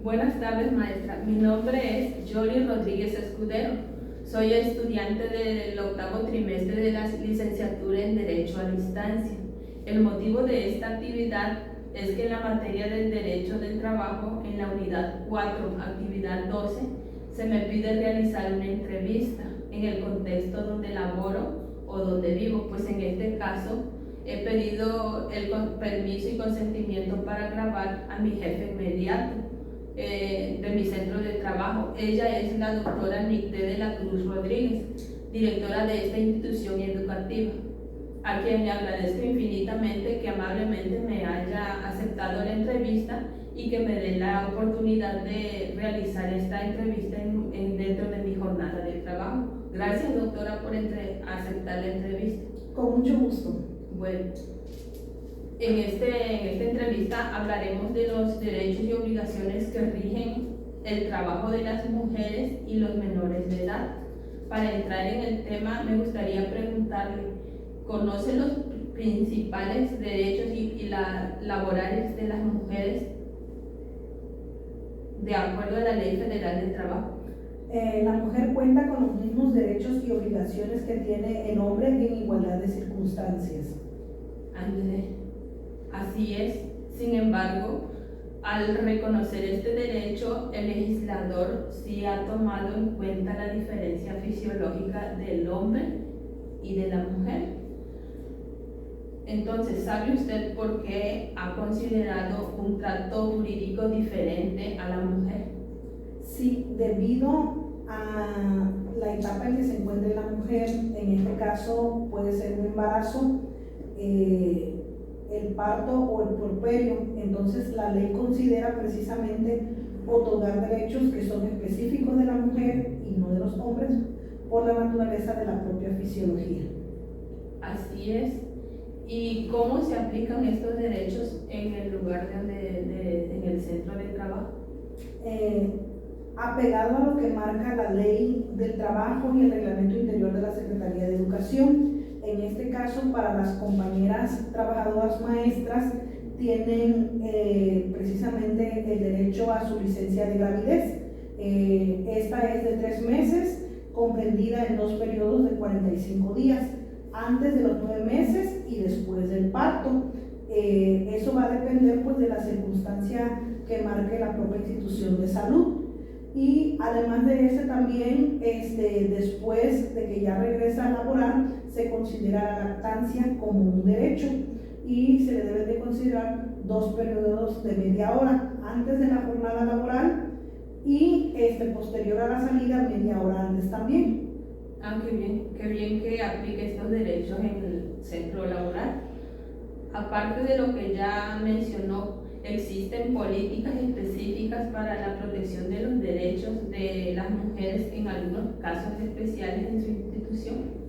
Buenas tardes, maestra. Mi nombre es Yoli Rodríguez Escudero. Soy estudiante del octavo trimestre de la licenciatura en Derecho a Distancia. El motivo de esta actividad es que en la materia del Derecho del Trabajo, en la unidad 4, actividad 12, se me pide realizar una entrevista en el contexto donde laboro o donde vivo, pues en este caso he pedido el permiso y consentimiento para grabar a mi jefe inmediato de mi centro de trabajo. Ella es la doctora Nicté de la Cruz Rodríguez, directora de esta institución educativa, a quien le agradezco infinitamente que amablemente me haya aceptado la entrevista y que me dé la oportunidad de realizar esta entrevista dentro de mi jornada de trabajo. Gracias, doctora, por aceptar la entrevista. Con mucho gusto. Bueno, en esta entrevista hablaremos de los derechos y obligaciones que rigen el trabajo de las mujeres y los menores de edad. Para entrar en el tema, me gustaría preguntarle, ¿conoce los principales derechos y laborales de las mujeres de acuerdo a la Ley Federal del Trabajo? La mujer cuenta con los mismos derechos y obligaciones que tiene el hombre en igualdad de circunstancias. Ándale. Así es. Sin embargo, al reconocer este derecho, el legislador sí ha tomado en cuenta la diferencia fisiológica del hombre y de la mujer. Entonces, ¿sabe usted por qué ha considerado un trato jurídico diferente a la mujer? Sí, debido a la etapa en que se encuentra la mujer, en este caso puede ser un embarazo, el parto o el puerperio. Entonces la ley considera precisamente otorgar derechos que son específicos de la mujer y no de los hombres por la naturaleza de la propia fisiología. Así es. ¿Y cómo se aplican estos derechos en el lugar en el centro de trabajo? Apegado a lo que marca la ley del trabajo y el reglamento interior de la Secretaría de Educación. En este caso, para las compañeras trabajadoras maestras, tienen precisamente el derecho a su licencia de gravidez. Esta es de 3 meses, comprendida en 2 periodos de 45 días, antes de los 9 meses y después del parto. Eso va a depender pues de la circunstancia que marque la propia institución de salud. Y además de eso también, después de que ya regresa a laborar, se considera la lactancia como un derecho y se le deben de considerar 2 periodos de media hora antes de la jornada laboral y posterior a la salida media hora antes también. Ah, qué bien que aplique estos derechos en el centro laboral. Aparte de lo que ya mencionó, ¿existen políticas específicas para la protección de los derechos de las mujeres en algunos casos especiales en su institución?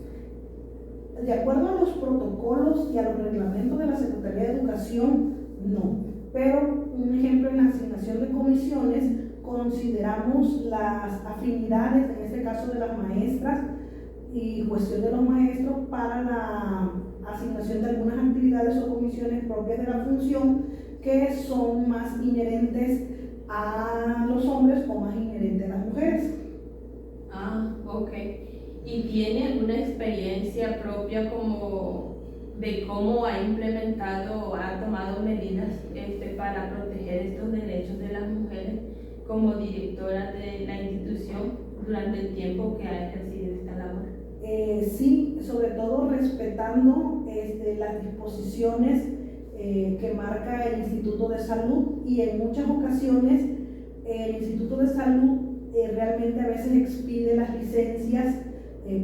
De acuerdo a los protocolos y a los reglamentos de la Secretaría de Educación, no. Pero un ejemplo, en la asignación de comisiones consideramos las afinidades, en este caso de las maestras y cuestión de los maestros, para la asignación de algunas actividades o comisiones propias de la función que son más inherentes a los hombres o más inherentes a las mujeres. Ah, ok. ¿Y tiene alguna experiencia propia como de cómo ha implementado o ha tomado medidas para proteger estos derechos de las mujeres como directora de la institución durante el tiempo que ha ejercido esta labor? Sí, sobre todo respetando las disposiciones que marca el Instituto de Salud, y en muchas ocasiones el Instituto de Salud realmente a veces expide las licencias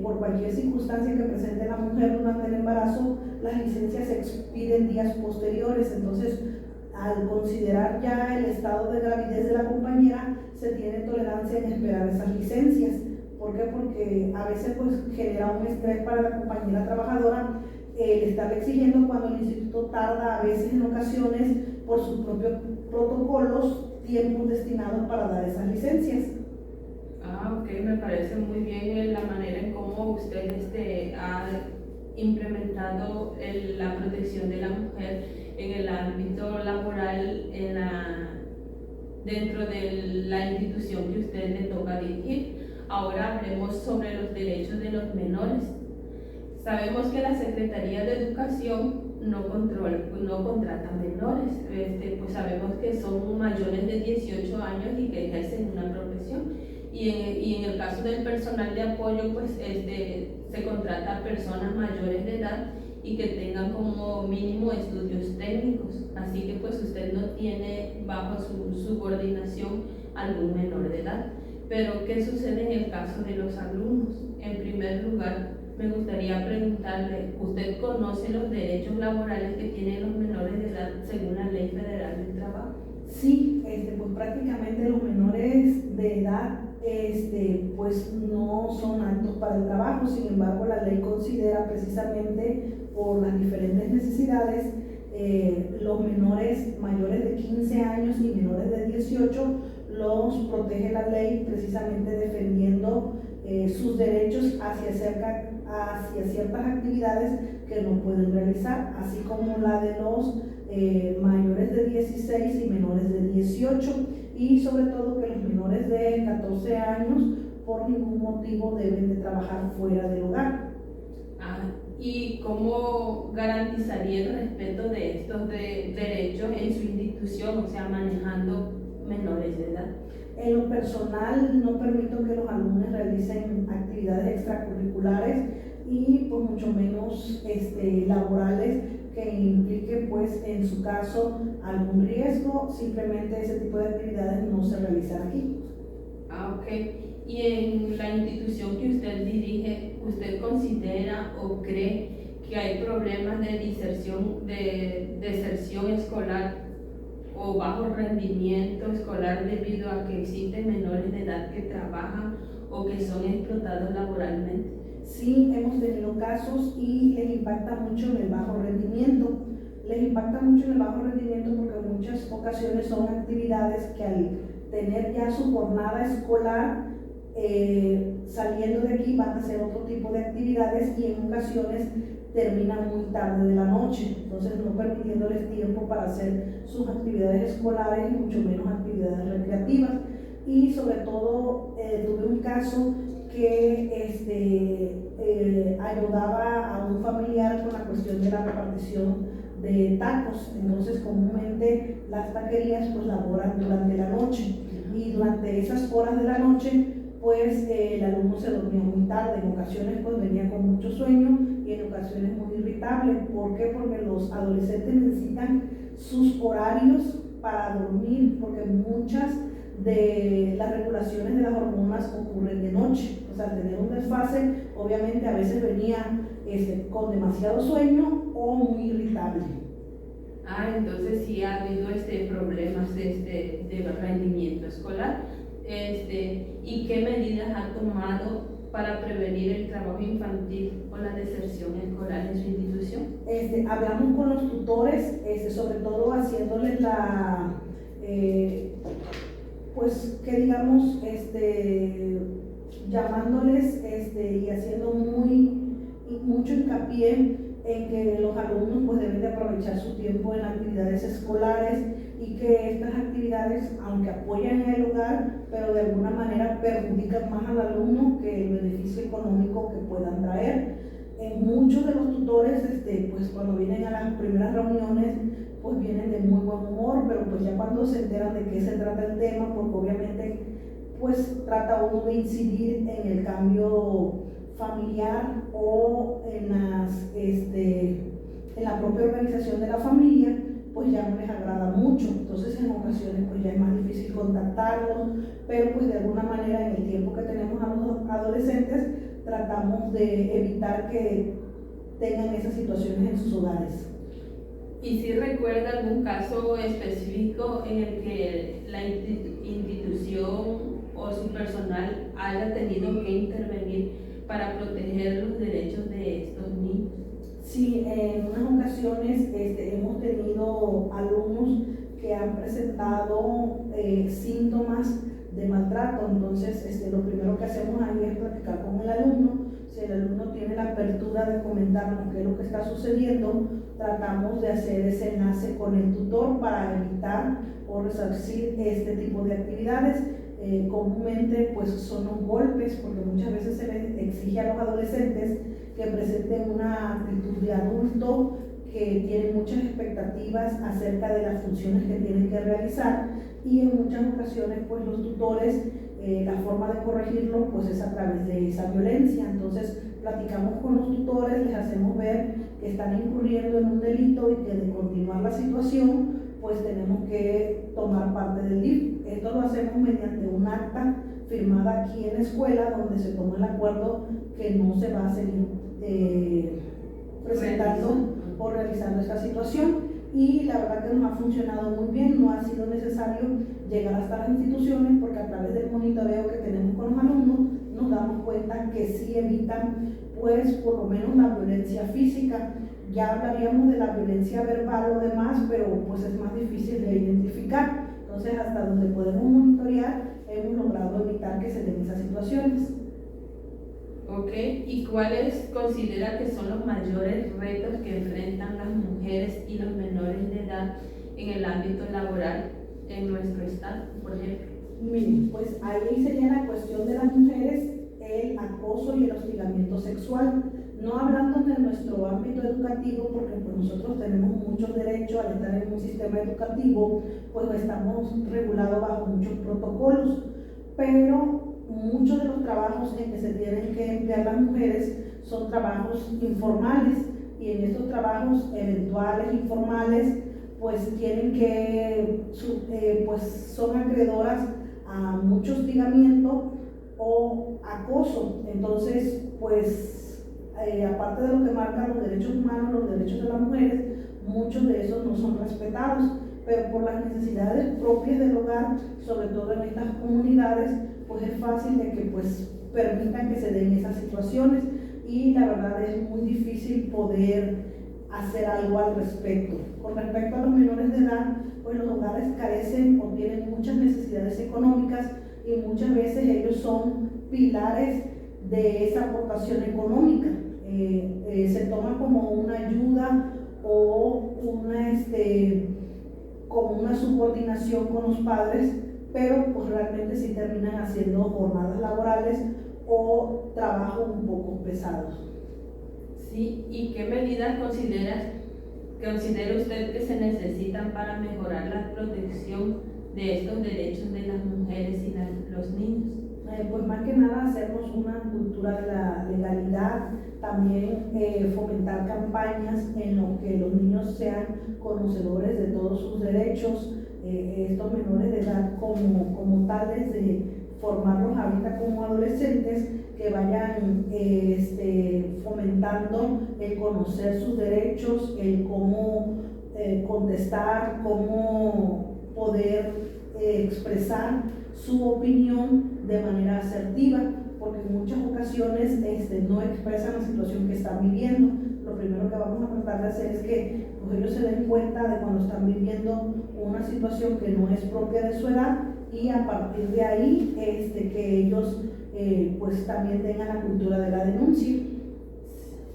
por cualquier circunstancia que presente la mujer durante el embarazo. Las licencias se expiden días posteriores. Entonces, al considerar ya el estado de gravidez de la compañera, se tiene tolerancia en esperar esas licencias. ¿Por qué? Porque a veces pues genera un estrés para la compañera trabajadora el estar exigiendo, cuando el instituto tarda a veces, en ocasiones, por sus propios protocolos, tiempos destinados para dar esas licencias. Ah, ok, me parece muy bien la manera en cómo usted ha implementado la protección de la mujer en el ámbito laboral, dentro de la institución que usted le toca dirigir. Ahora hablemos sobre los derechos de los menores. Sabemos que la Secretaría de Educación no contrata menores, pues sabemos que son mayores de 18 años y que ejercen una profesión. Y en el caso del personal de apoyo, pues se contrata a personas mayores de edad y que tengan como mínimo estudios técnicos. Así que pues usted no tiene bajo su subordinación algún menor de edad. Pero ¿qué sucede en el caso de los alumnos? En primer lugar, me gustaría preguntarle, ¿usted conoce los derechos laborales que tienen los menores de edad según la Ley Federal del Trabajo? Sí, pues prácticamente los menores de edad pues no son aptos para el trabajo. Sin embargo, la ley considera precisamente por las diferentes necesidades los menores mayores de 15 años y menores de 18 los protege la ley precisamente defendiendo sus derechos hacia ciertas actividades que no pueden realizar, así como la de los mayores de 16 y menores de 18, y sobre todo que los menores de 14 años por ningún motivo deben de trabajar fuera del hogar. ¿Y cómo garantizaría el respeto de estos derechos en su institución, o sea, manejando menores de edad? En lo personal, no permito que los alumnos realicen actividades extracurriculares y pues mucho menos laborales que implique pues en su caso algún riesgo. Simplemente ese tipo de actividades no se realizan aquí. Ok. Y en la institución que usted dirige, ¿usted considera o cree que hay problemas de deserción escolar o bajo rendimiento escolar debido a que existen menores de edad que trabajan o que son explotados laboralmente? Sí, hemos tenido casos y les impacta mucho en el bajo rendimiento. Les impacta mucho en el bajo rendimiento porque en muchas ocasiones son actividades que al tener ya su jornada escolar, saliendo de aquí van a hacer otro tipo de actividades y en ocasiones terminan muy tarde de la noche, entonces no permitiéndoles tiempo para hacer sus actividades escolares y mucho menos actividades recreativas. Y sobre todo tuve un caso que ayudaba a un familiar con la cuestión de la repartición de tacos. Entonces comúnmente las taquerías pues laboran durante la noche y durante esas horas de la noche pues el alumno se dormía muy tarde, en ocasiones pues venía con mucho sueño y en ocasiones muy irritable. ¿Por qué? Porque los adolescentes necesitan sus horarios para dormir, porque muchas de las regulaciones de las hormonas ocurren de noche. O sea, al tener un desfase, obviamente a veces venía con demasiado sueño o muy irritable. Entonces sí ha habido problemas de rendimiento escolar. ¿Y qué medidas ha tomado para prevenir el trabajo infantil o la deserción escolar en su institución? Hablamos con los tutores, sobre todo haciéndoles pues que digamos, llamándoles y haciendo mucho hincapié en que los alumnos pues deben de aprovechar su tiempo en actividades escolares y que estas actividades, aunque apoyan en el hogar, pero de alguna manera perjudican más al alumno que el beneficio económico que puedan traer. Muchos de los tutores, pues cuando vienen a las primeras reuniones, pues vienen de muy buen humor, pero pues ya cuando se enteran de qué se trata el tema, porque obviamente pues trata uno de incidir en el cambio familiar o en la propia organización de la familia, pues ya no les agrada mucho. Entonces en ocasiones pues ya es más difícil contactarlos, pero pues de alguna manera en el tiempo que tenemos a los adolescentes tratamos de evitar que tengan esas situaciones en sus hogares. ¿Y si recuerda algún caso específico en el que la institución o su personal haya tenido que intervenir para proteger los derechos de estos niños? Sí, en unas ocasiones hemos tenido alumnos que han presentado síntomas de maltrato. Entonces lo primero que hacemos ahí es platicar con el alumno si el alumno tiene la apertura de comentarnos qué es lo que está sucediendo, tratamos de hacer ese enlace con el tutor para evitar o resarcir este tipo de actividades. Comúnmente pues son los golpes, porque muchas veces se les exige a los adolescentes que presenten una actitud de adulto, que tienen muchas expectativas acerca de las funciones que tienen que realizar, y en muchas ocasiones pues los tutores, la forma de corregirlo pues es a través de esa violencia. Entonces platicamos con los tutores, les hacemos ver que están incurriendo en un delito y que de continuar la situación pues tenemos que tomar parte del DIF. Esto lo hacemos mediante un acta firmada aquí en la escuela, donde se toma el acuerdo que no se va a seguir presentando o realizando esta situación, y la verdad que nos ha funcionado muy bien. No ha sido necesario llegar hasta las instituciones, porque a través del monitoreo que tenemos con los alumnos nos damos cuenta que sí evitan pues por lo menos la violencia física. Ya hablaríamos de la violencia verbal o demás, pero pues es más difícil de identificar. Entonces, hasta donde podemos monitorear, hemos logrado evitar que se den esas situaciones. Ok, ¿y cuáles considera que son los mayores retos que enfrentan las mujeres y los menores de edad en el ámbito laboral en nuestro estado, por ejemplo? Miren, pues ahí sería la cuestión de las mujeres, el acoso y el hostigamiento sexual. No hablando de nuestro ámbito educativo, porque pues nosotros tenemos muchos derechos al estar en un sistema educativo, pues estamos regulados bajo muchos protocolos, pero muchos de los trabajos en que se tienen que emplear las mujeres son trabajos informales, y en estos trabajos eventuales, informales, pues tienen que, pues son acreedoras a mucho hostigamiento o acoso. Entonces, pues aparte de lo que marcan los derechos humanos, los derechos de las mujeres, muchos de esos no son respetados, pero por las necesidades propias del hogar, sobre todo en estas comunidades, pues es fácil de que pues permitan que se den esas situaciones, y la verdad es muy difícil poder hacer algo al respecto. Con respecto a los menores de edad, pues los hogares carecen o tienen muchas necesidades económicas, y muchas veces ellos son pilares de esa aportación económica. Se toma como una ayuda o como una subordinación con los padres, pero pues realmente sí terminan haciendo jornadas laborales o trabajos un poco pesados. Sí, ¿y qué medidas considera usted que se necesitan para mejorar la protección de estos derechos de las mujeres y los niños? Pues más que nada hacernos una cultura de la legalidad, también fomentar campañas en las que los niños sean conocedores de todos sus derechos, estos menores de edad como tales, de formarlos ahorita como adolescentes, que vayan fomentando el conocer sus derechos, el cómo contestar, cómo poder expresar su opinión de manera asertiva, porque en muchas ocasiones no expresan la situación que están viviendo. Lo primero que vamos a tratar de hacer es que pues, ellos se den cuenta de cuando están viviendo una situación que no es propia de su edad, y a partir de ahí que ellos pues también tengan la cultura de la denuncia.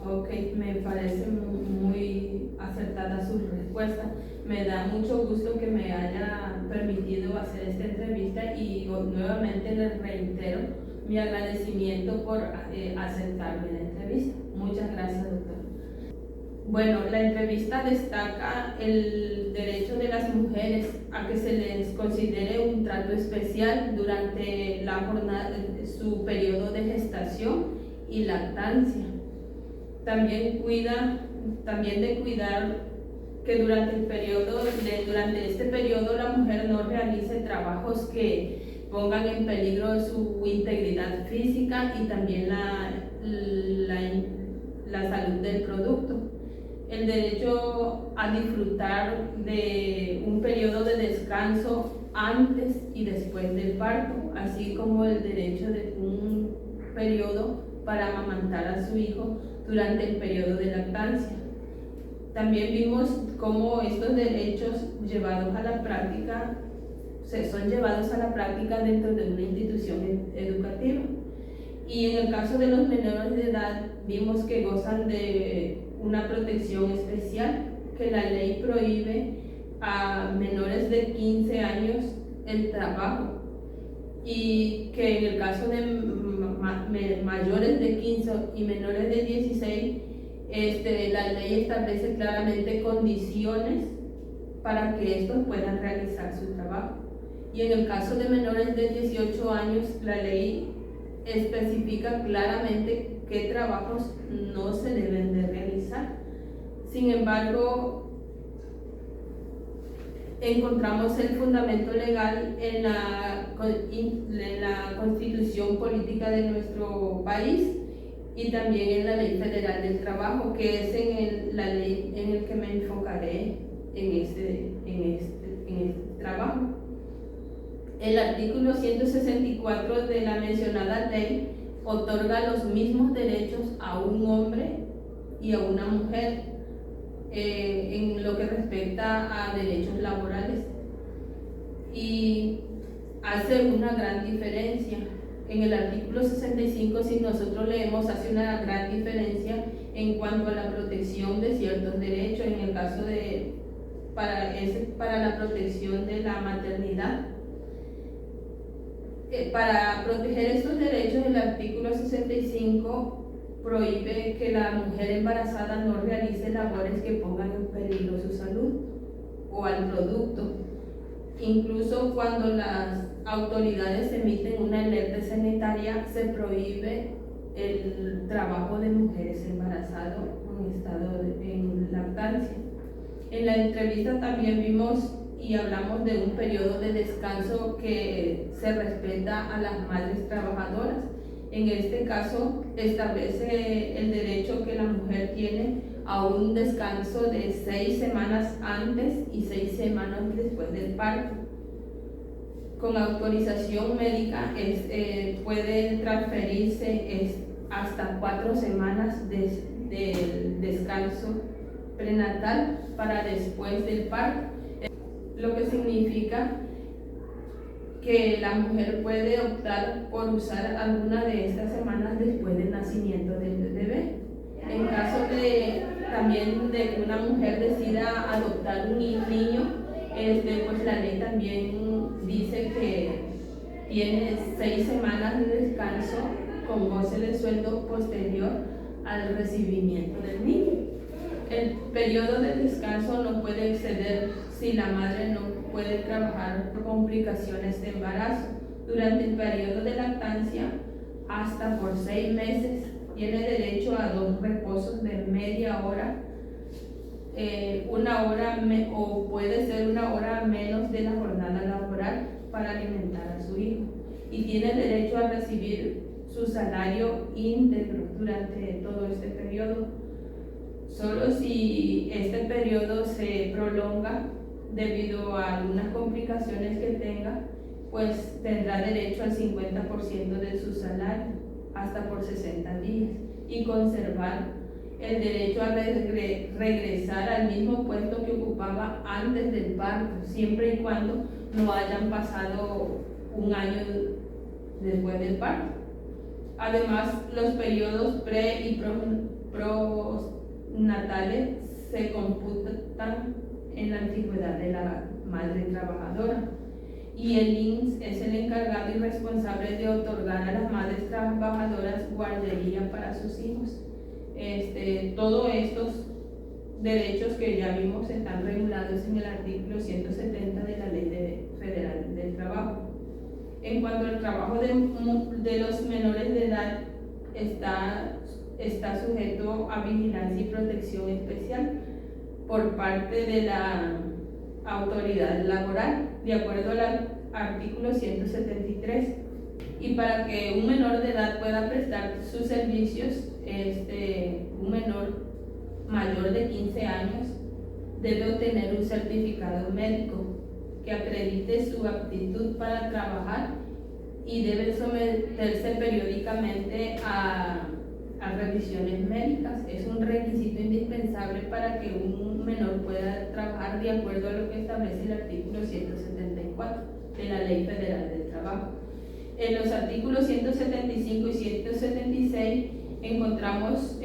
Ok, me parece muy acertada su respuesta. Me da mucho gusto que me haya permitido hacer esta entrevista, y nuevamente les reitero mi agradecimiento por aceptarme la entrevista. Muchas gracias, doctor. Bueno, la entrevista destaca el derecho de las mujeres a que se les considere un trato especial durante la jornada, su periodo de gestación y lactancia. También de cuidar que durante este periodo la mujer no realice trabajos que pongan en peligro su integridad física y también la salud del producto. El derecho a disfrutar de un periodo de descanso antes y después del parto, así como el derecho de un periodo para amamantar a su hijo durante el periodo de lactancia. También vimos cómo estos derechos son llevados a la práctica dentro de una institución educativa. Y en el caso de los menores de edad, vimos que gozan de una protección especial, que la ley prohíbe a menores de 15 años el trabajo, y que en el caso de mayores de 15 y menores de 16, la ley establece claramente condiciones para que estos puedan realizar su trabajo. Y en el caso de menores de 18 años, la ley especifica claramente qué trabajos no se deben de realizar. Sin embargo, encontramos el fundamento legal en la Constitución Política de nuestro país y también en la Ley Federal del Trabajo, que es la ley en el que me enfocaré en este trabajo. El artículo 164 de la mencionada ley otorga los mismos derechos a un hombre y a una mujer en lo que respecta a derechos laborales, y hace una gran diferencia. En el artículo 65, si nosotros leemos, hace una gran diferencia en cuanto a la protección de ciertos derechos. En el caso de para la protección de la maternidad, para proteger estos derechos, el artículo 65 prohíbe que la mujer embarazada no realice labores que pongan en peligro su salud o al producto. Incluso cuando las autoridades emiten una alerta sanitaria, se prohíbe el trabajo de mujeres embarazadas en lactancia. En la entrevista también vimos y hablamos de un periodo de descanso que se respeta a las madres trabajadoras. En este caso, establece el derecho que la mujer tiene a un descanso de 6 semanas antes y 6 semanas después del parto. Con autorización médica puede transferirse hasta 4 semanas del descanso prenatal para después del parto, lo que significa que la mujer puede optar por usar alguna de estas semanas después del nacimiento del bebé. En caso también de que una mujer decida adoptar un niño, pues la ley también dice que tiene 6 semanas de descanso con goce de sueldo posterior al recibimiento del niño. El periodo de descanso no puede exceder si la madre no puede trabajar por complicaciones de embarazo. Durante el periodo de lactancia, hasta por 6 meses, tiene derecho a 2 reposos de media hora, 1 hora o puede ser 1 hora menos de la jornada laboral para alimentar a su hijo, y tiene derecho a recibir su salario íntegro durante todo este periodo. Solo si este periodo se prolonga debido a algunas complicaciones que tenga, pues tendrá derecho al 50% de su salario hasta por 60 días y conservar el derecho a regresar al mismo puesto que ocupaba antes del parto, siempre y cuando no hayan pasado 1 año después del parto. Además, los periodos pre y postnatales se computan en la antigüedad de la madre trabajadora, y el INSS es el encargado y responsable de otorgar a las madres trabajadoras guardería para sus hijos. Todos estos derechos que ya vimos están regulados en el artículo 170 de la Ley Federal del Trabajo. En cuanto al trabajo de los menores de edad, está sujeto a vigilancia y protección especial por parte de la autoridad laboral, de acuerdo al artículo 173. Y para que un menor de edad pueda prestar sus servicios, un menor mayor de 15 años debe obtener un certificado médico que acredite su aptitud para trabajar, y debe someterse periódicamente a revisiones médicas. Es un requisito indispensable para que un menor pueda trabajar de acuerdo a lo que establece el artículo 174 de la Ley Federal del Trabajo. En los artículos 175 y 176 encontramos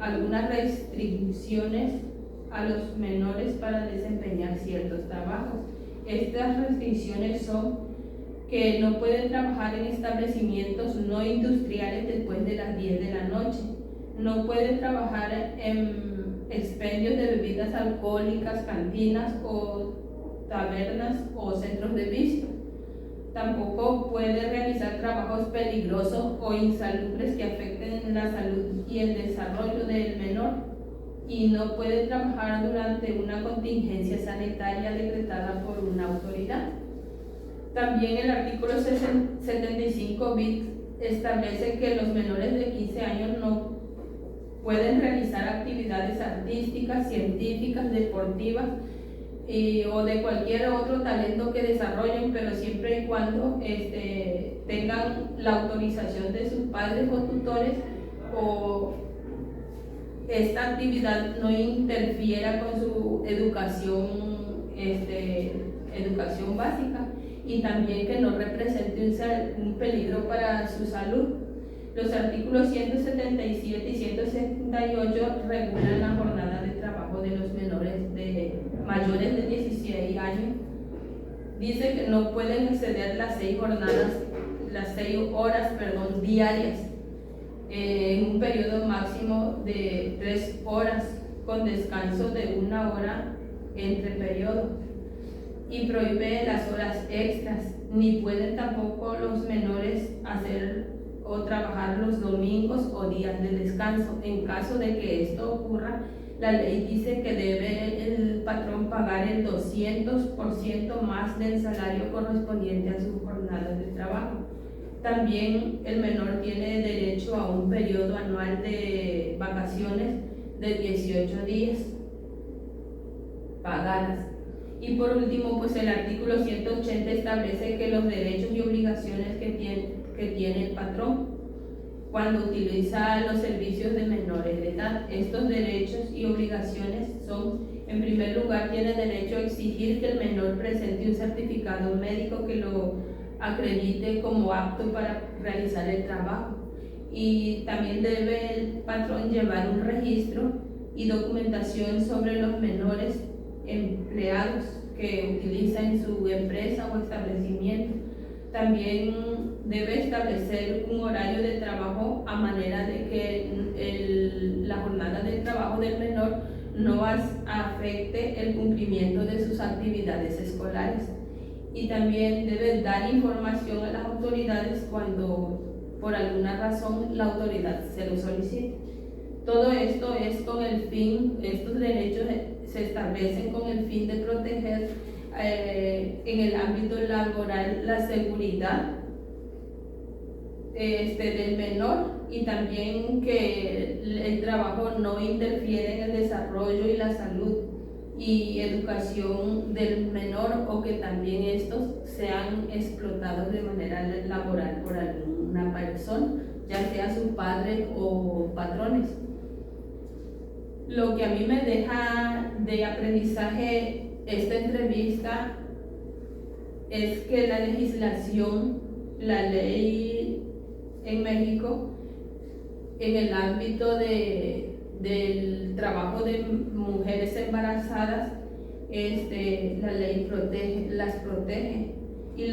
algunas restricciones a los menores para desempeñar ciertos trabajos. Estas restricciones son que no pueden trabajar en establecimientos no industriales después de las 10 de la noche, no pueden trabajar en expendios de bebidas alcohólicas, cantinas o tabernas o centros de visto. Tampoco puede realizar trabajos peligrosos o insalubres que afecten la salud y el desarrollo del menor, y no puede trabajar durante una contingencia sanitaria decretada por una autoridad. También el artículo 75 bis establece que los menores de 15 años no pueden realizar actividades artísticas, científicas, deportivas o de cualquier otro talento que desarrollen, pero siempre y cuando tengan la autorización de sus padres o tutores, o esta actividad no interfiera con su educación básica, y también que no represente un peligro para su salud. Los artículos 177 y 178 regulan la jornada de trabajo de los menores mayores de 16 años. Dice que no pueden exceder las 6 horas diarias en un periodo máximo de 3 horas, con descanso de 1 hora entre periodos, y prohíbe las horas extras. Ni pueden tampoco los menores hacer o trabajar los domingos o días de descanso. En caso de que esto ocurra, la ley dice que debe el patrón pagar el 200% más del salario correspondiente a su jornada de trabajo. También el menor tiene derecho a un periodo anual de vacaciones de 18 días pagadas. Y por último, pues el artículo 180 establece que los derechos y obligaciones que tiene el patrón cuando utiliza los servicios de menores de edad. Estos derechos y obligaciones son: en primer lugar, tiene derecho a exigir que el menor presente un certificado médico que lo acredite como apto para realizar el trabajo, y también debe el patrón llevar un registro y documentación sobre los menores empleados que utiliza en su empresa o establecimiento. También debe establecer un horario de trabajo a manera de que la jornada de trabajo del menor no afecte el cumplimiento de sus actividades escolares. Y también debe dar información a las autoridades cuando por alguna razón la autoridad se lo solicite. Todo esto es con el fin, estos derechos se establecen con el fin de proteger en el ámbito laboral la seguridad del menor, y también que el trabajo no interfiere en el desarrollo y la salud y educación del menor, o que también estos sean explotados de manera laboral por alguna persona, ya sea sus padres o patrones. Lo que a mí me deja de aprendizaje esta entrevista es que la legislación, la ley en México, en el ámbito del trabajo de mujeres embarazadas, la ley las protege y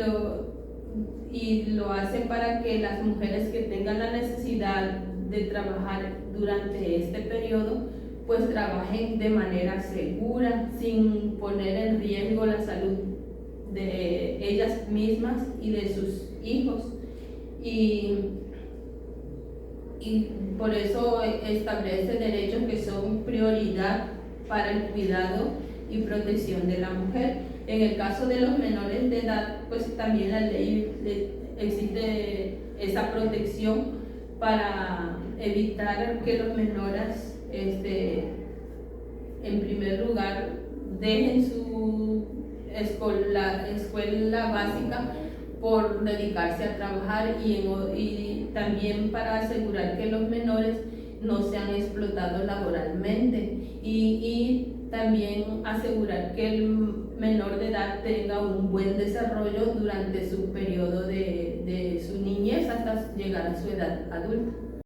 lo hace para que las mujeres que tengan la necesidad de trabajar durante este periodo pues trabajen de manera segura, sin poner en riesgo la salud de ellas mismas y de sus hijos, y por eso establece derechos que son prioridad para el cuidado y protección de la mujer. En el caso de los menores de edad, pues también la ley existe esa protección para evitar que los menores en primer lugar dejen su escuela básica por dedicarse a trabajar, y también para asegurar que los menores no sean explotados laboralmente, y también asegurar que menor de edad tenga un buen desarrollo durante su periodo de su niñez hasta llegar a su edad adulta.